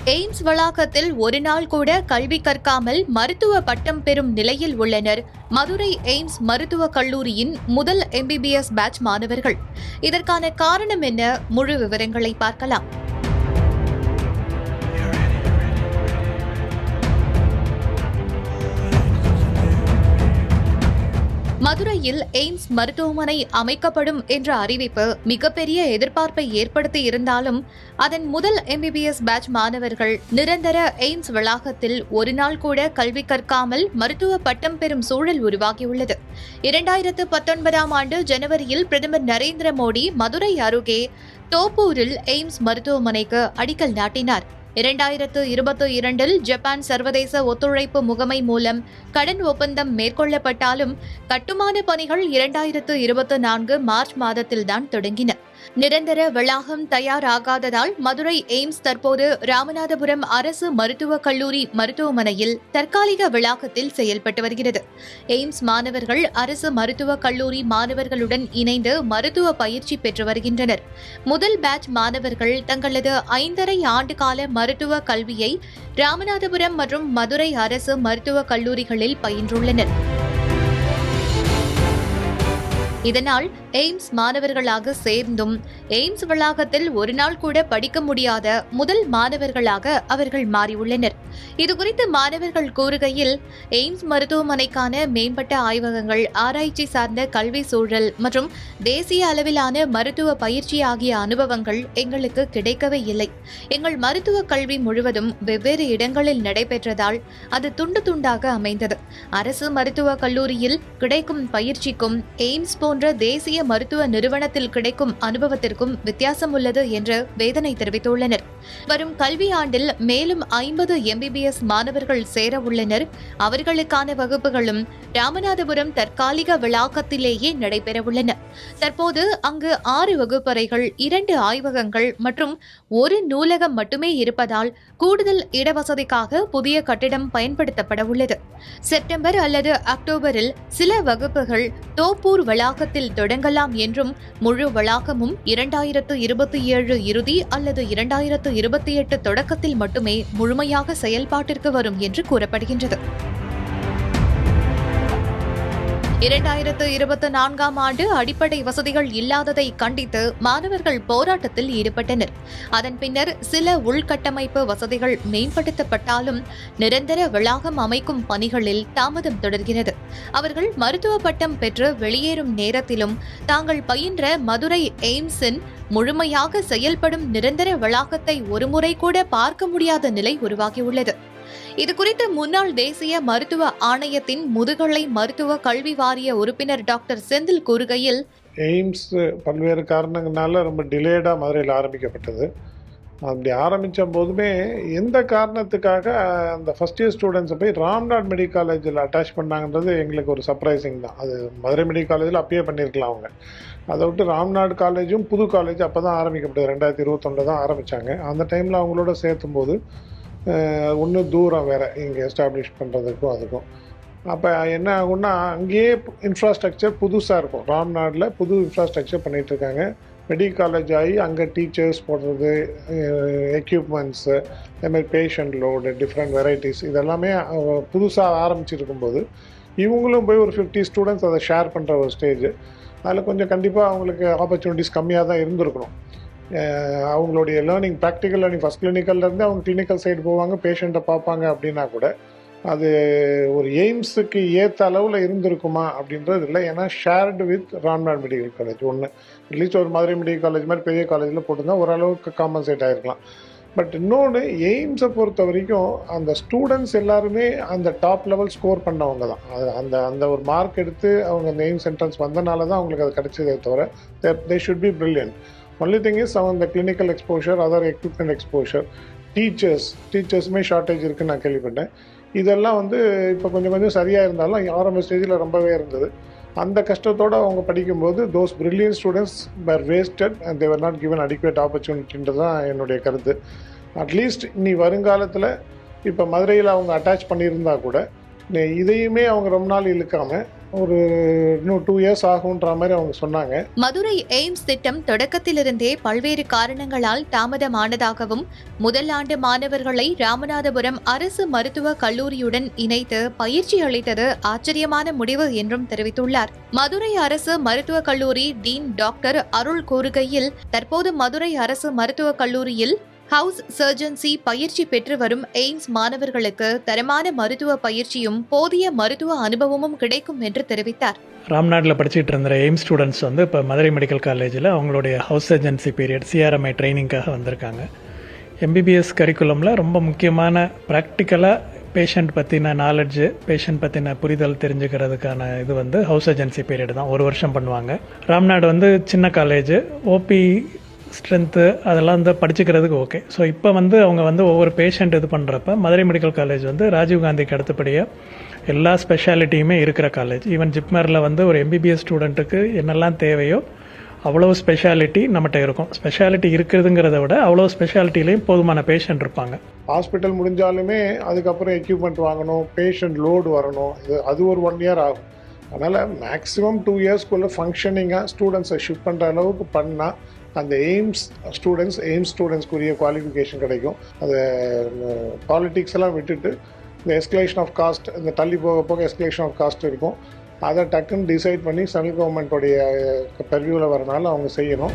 AIIMS வளாகத்தில் ஒரு நாள் கூட கல்வி கற்காமல் மருத்துவ பட்டம் பெறும் நிலையில் உள்ளனர் மதுரை எய்ம்ஸ் மருத்துவக் கல்லூரியின் முதல் MBBS பேட்ச் மாணவர்கள். இதற்கான காரணம் என்ன? முழு விவரங்களை பார்க்கலாம். மதுரையில் எய்ம்ஸ் மருத்துவமனை அமைக்கப்படும் என்ற அறிவிப்பு மிகப்பெரிய எதிர்பார்ப்பை ஏற்படுத்தி இருந்தாலும் அதன் முதல் MBBS பேட்ச் மாணவர்கள் நிரந்தர எய்ம்ஸ் வளாகத்தில் ஒரு நாள் கூட கல்வி கற்காமல் மருத்துவ பட்டம் பெறும் சூழல் உருவாகியுள்ளது. 2019ஆம் ஆண்டு ஜனவரியில் பிரதமர் நரேந்திர மோடி மதுரை அருகே தோப்பூரில் எய்ம்ஸ் மருத்துவமனைக்கு அடிக்கல் நாட்டினார். 2022இல் ஜப்பான் சர்வதேச ஒத்துழைப்பு முகமை மூலம் கடன் ஒப்பந்தம் மேற்கொள்ளப்பட்டாலும் கட்டுமான பணிகள் 2024 மார்ச் மாதத்தில்தான் தொடங்கின. நிரந்தர வளாகம் தயாராகாததால் மதுரை எய்ம்ஸ் தற்போது ராமநாதபுரம் அரசு மருத்துவக் கல்லூரி மருத்துவமனையில் தற்காலிக வளாகத்தில் செயல்பட்டு வருகிறது. எய்ம்ஸ் மாணவர்கள் அரசு மருத்துவக் கல்லூரி மாணவர்களுடன் இணைந்து மருத்துவ பயிற்சி பெற்று வருகின்றனர். முதல் பேட்ச் மாணவர்கள் தங்களது 5.5 ஆண்டு கால மருத்துவ கல்வியை ராமநாதபுரம் மற்றும் மதுரை அரசு மருத்துவக் கல்லூரிகளில் பயின்றுள்ளனர். இதனால் எய்ம்ஸ் மாணவர்களாக சேர்ந்தும் எய்ம்ஸ் வளாகத்தில் ஒரு நாள் கூட படிக்க முடியாத முதல் மாணவர்களாக அவர்கள் மாறியுள்ளனர். இதுகுறித்து மாணவர்கள் கூறுகையில், எய்ம்ஸ் மருத்துவமனைக்கான மேம்பட்ட ஆய்வகங்கள், ஆராய்ச்சி சார்ந்த கல்வி சூழல் மற்றும் தேசிய அளவிலான மருத்துவ பயிற்சி ஆகிய அனுபவங்கள் எங்களுக்கு கிடைக்கவே இல்லை. எங்கள் மருத்துவ கல்வி முழுவதும் வெவ்வேறு இடங்களில் நடைபெற்றதால் அது துண்டு துண்டாக அமைந்தது. அரசு மருத்துவக் கல்லூரியில் கிடைக்கும் பயிற்சிக்கும் எய்ம்ஸ் போன்ற தேசிய மருத்துவ நிறுவனத்தில் கிடைக்கும் அனுபவத்திற்கும் வித்தியாசம் உள்ளது என்று வேதனை தெரிவித்துள்ளனர். வரும் கல்வி ஆண்டில் மேலும் 50 MBBS மாணவர்கள் சேர உள்ளனர். அவர்களுக்கான வகுப்புகளும் ராமநாதபுரம் தற்காலிக வளாகத்திலேயே நடைபெறவுள்ளன. தற்போது அங்கு 6 வகுப்பறைகள், 2 ஆய்வகங்கள் மற்றும் 1 நூலகம் மட்டுமே இருப்பதால் கூடுதல் இடவசதிக்காக புதிய கட்டிடம் பயன்படுத்தப்பட உள்ளது. செப்டம்பர் அல்லது அக்டோபரில் சில வகுப்புகள் தோப்பூர் வளாகத்தில் தொடங்கலாம் என்றும் முழு வளாகமும் 2027 இறுதி அல்லது 2028 தொடக்கத்தில் மட்டுமே முழுமையாக செயல்பாட்டிற்கு வரும் என்று கூறப்படுகின்றது. 2024ஆம் ஆண்டு அடிப்படை வசதிகள் இல்லாததை கண்டித்து மாணவர்கள் போராட்டத்தில் ஈடுபட்டனர். அதன் பின்னர் சில உள்கட்டமைப்பு வசதிகள் மேம்படுத்தப்பட்டாலும் நிரந்தர வளாகம் அமைக்கும் பணிகளில் தாமதம் தொடர்கிறது. அவர்கள் மருத்துவ பட்டம் பெற்று வெளியேறும் நேரத்திலும் தாங்கள் பயின்ற மதுரை எய்ம்ஸின் முழுமையாக செயல்படும் நிரந்தர வளாகத்தை ஒருமுறை கூட பார்க்க முடியாத நிலை உருவாகியுள்ளது. இதுகுறித்து முன்னாள் தேசிய மருத்துவ ஆணையத்தின் முதுகலை மருத்துவ கல்வி வாரிய உறுப்பினர் டாக்டர் செந்தில் கூறுகையில், எய்ம்ஸ் பல்வேறு காரணங்களால ரொம்ப டிலேடா மதுரையில் ஆரம்பிக்கப்பட்டது. அப்படி ஆரம்பித்த போதுமே எந்த காரணத்துக்காக அந்த ஃபர்ஸ்ட் இயர் ஸ்டூடெண்ட்ஸை போய் ராம்நாத் மெடிக்கல் காலேஜில் அட்டாச் பண்ணாங்கன்றது எங்களுக்கு ஒரு சர்ப்ரைசிங் தான். அது மதுரை மெடிக்கல் காலேஜில் அப்பயே பண்ணியிருக்கலாம் அவங்க. அதை விட்டு ராம்நாத் காலேஜும் புது காலேஜ் அப்போ தான் ஆரம்பிக்கப்பட்டது. 2021 தான் ஆரம்பித்தாங்க. அந்த டைமில் அவங்களோட சேர்த்தும் போது ஒன்று தூரம் வேறு இங்கே எஸ்டாப்ளிஷ் பண்ணுறதுக்கும் அதுக்கும். அப்போ என்ன ஆகும்னா, அங்கேயே இன்ஃப்ராஸ்ட்ரக்சர் புதுசாக இருக்கும். ராம்நாட்டில் புது இன்ஃப்ராஸ்ட்ரக்சர் பண்ணிகிட்ருக்காங்க. மெடிக்கல் காலேஜ் ஆகி அங்கே டீச்சர்ஸ் போடுறது, எக்யூப்மெண்ட்ஸு, அதேமாதிரி பேஷண்ட் லோடு, டிஃப்ரெண்ட் வெரைட்டிஸ், இதெல்லாமே புதுசாக ஆரம்பிச்சிருக்கும்போது இவங்களும் போய் ஒரு 50 ஸ்டூடெண்ட்ஸ் அதை ஷேர் பண்ணுற ஒரு ஸ்டேஜ். அதில் கொஞ்சம் கண்டிப்பாக அவங்களுக்கு ஆப்பர்ச்சுனிட்டிஸ் கம்மியாக தான் இருந்திருக்கணும். அவங்களுடைய லேர்னிங், ப்ராக்டிக்கல் லேர்னிங், ஃபஸ்ட் கிளினிக்கல்லேருந்து அவங்க கிளினிக்கல் சைடு போவாங்க, பேஷண்ட்டை பார்ப்பாங்க. அப்படின்னா கூட அது ஒரு எய்ம்ஸுக்கு ஏற்ற அளவில் இருந்திருக்குமா அப்படின்றது இல்லை. ஏன்னா shared with Ramnath medical college ஒன்று, அட்லீஸ்ட் ஒரு மதுரை மெடிக்கல் காலேஜ் மாதிரி பெரிய காலேஜில் போட்டுருந்தா ஓரளவுக்கு காம்பன்சேட் ஆகிருக்கலாம். பட் இன்னொன்று, எய்ம்ஸை பொறுத்த வரைக்கும் அந்த ஸ்டூடெண்ட்ஸ் எல்லாருமே அந்த டாப் லெவல் ஸ்கோர் பண்ணவங்க தான். அந்த அந்த ஒரு மார்க் எடுத்து அவங்க அந்த எய்ம்ஸ் என்ட்ரன்ஸ் வந்தனால தான் அவங்களுக்கு அது கிடைச்சதே தவிர they should be brilliant. Only thing is அவங்க clinical exposure, other equipment exposure, டீச்சர்ஸுமே ஷார்ட்டேஜ் இருக்குன்னு நான் கேள்விப்பட்டேன். இதெல்லாம் இப்போ கொஞ்சம் கொஞ்சம் சரியாக இருந்தாலும் ஆரம்ப ஸ்டேஜில் ரொம்பவே இருந்தது. அந்த கஷ்டத்தோடு அவங்க படிக்கும்போது those brilliant students were wasted and they were not given adequate ஆப்பர்ச்சுனிட்டின்றது தான் என்னுடைய கருத்து. அட்லீஸ்ட் இனி வருங்காலத்தில் இப்போ மதுரையில் அவங்க அட்டாச் பண்ணியிருந்தா கூட இதையுமே அவங்க ரொம்ப நாள் இழுக்காமல் ஒரு இன்னும் 2 இயர்ஸ் ஆகுன்ற மாதிரி அவங்க சொன்னாங்க. மதுரை எய்ம்ஸ் திட்டம் தொடக்கத்திலிருந்தே பல்வேறு காரணங்களால் தாமதமானதாகவும் முதல் ஆண்டு மாணவர்களை ராமநாதபுரம் அரசு மருத்துவக் கல்லூரியுடன் இணைத்து பயிற்சி அளித்தது ஆச்சரியமான முடிவு என்றும் தெரிவித்துள்ளார். மதுரை அரசு மருத்துவக் கல்லூரி டீன் டாக்டர் அருள் கூறுகையில், தற்போது மதுரை அரசு மருத்துவக் கல்லூரியில் ஹவுஸ் சர்ஜன்சி பயிற்சி பெற்று வரும் எய்ம்ஸ் மாணவர்களுக்கு தரமான மருத்துவ பயிற்சியும் போதிய மருத்துவ அனுபவமும் கிடைக்கும் என்று தெரிவித்தார். ராம்நாட்டில் படிச்சுட்டு இருந்த எய்ம்ஸ் ஸ்டூடெண்ட்ஸ் வந்து இப்போ மதுரை மெடிக்கல் காலேஜில் அவங்களுடைய ஹவுஸ் சர்ஜன்சி பீரியட் CRMI ட்ரைனிங்காக வந்திருக்காங்க. MBBS கரிக்குலமில் ரொம்ப முக்கியமான ப்ராக்டிக்கலாக பேஷண்ட் பற்றின நாலெட்ஜு, பேஷண்ட் பற்றின புரிதல் தெரிஞ்சுக்கிறதுக்கான இது வந்து ஹவுஸ் சர்ஜன்சி பீரியட் தான், 1 வருஷம் பண்ணுவாங்க. ராம்நாடு வந்து சின்ன காலேஜ், OP ஸ்ட்ரென்த்து அதெல்லாம் வந்து படிச்சுக்கிறதுக்கு ஓகே. ஸோ இப்போ வந்து அவங்க வந்து ஒவ்வொரு பேஷண்ட் இது பண்ணுறப்ப மதுரை மெடிக்கல் காலேஜ் வந்து ராஜீவ்காந்திக்கு அடுத்தபடியாக எல்லா ஸ்பெஷாலிட்டியுமே இருக்கிற காலேஜ். ஈவன் ஜிப்மரில் வந்து ஒரு MBBS ஸ்டூடெண்ட்டுக்கு என்னெல்லாம் தேவையோ அவ்வளோ ஸ்பெஷாலிட்டி நம்மகிட்ட இருக்கும். ஸ்பெஷாலிட்டி இருக்கிறதுங்கிறத விட அவ்வளோ ஸ்பெஷாலிட்டிலையும் போதுமான பேஷண்ட் இருப்பாங்க. ஹாஸ்பிட்டல் முடிஞ்சாலுமே அதுக்கப்புறம் எக்யூப்மெண்ட் வாங்கணும், பேஷண்ட் லோடு வரணும், அது ஒரு 1 இயர் ஆகும். அதனால் மேக்ஸிமம் 2 இயர்ஸ்க்குள்ளே ஃபங்க்ஷனிங்காக ஸ்டூடெண்ட்ஸை ஷிஃப்ட் பண்ணுற அளவுக்கு பண்ணால் அந்த எய்ம்ஸ் ஸ்டூடெண்ட்ஸ்க்குரிய குவாலிஃபிகேஷன் கிடைக்கும். அது பாலிட்டிக்ஸ் எல்லாம் விட்டுட்டு இந்த எஸ்கலேஷன் ஆஃப் காஸ்ட், இந்த தள்ளி போக போக எஸ்கலேஷன் ஆஃப் காஸ்ட் இருக்கும். அதை டக்குன்னு டிசைட் பண்ணி சென்ட்ரல் கவர்மெண்ட்டோடைய பெர்வியூவில் வரனால அவங்க செய்யணும்.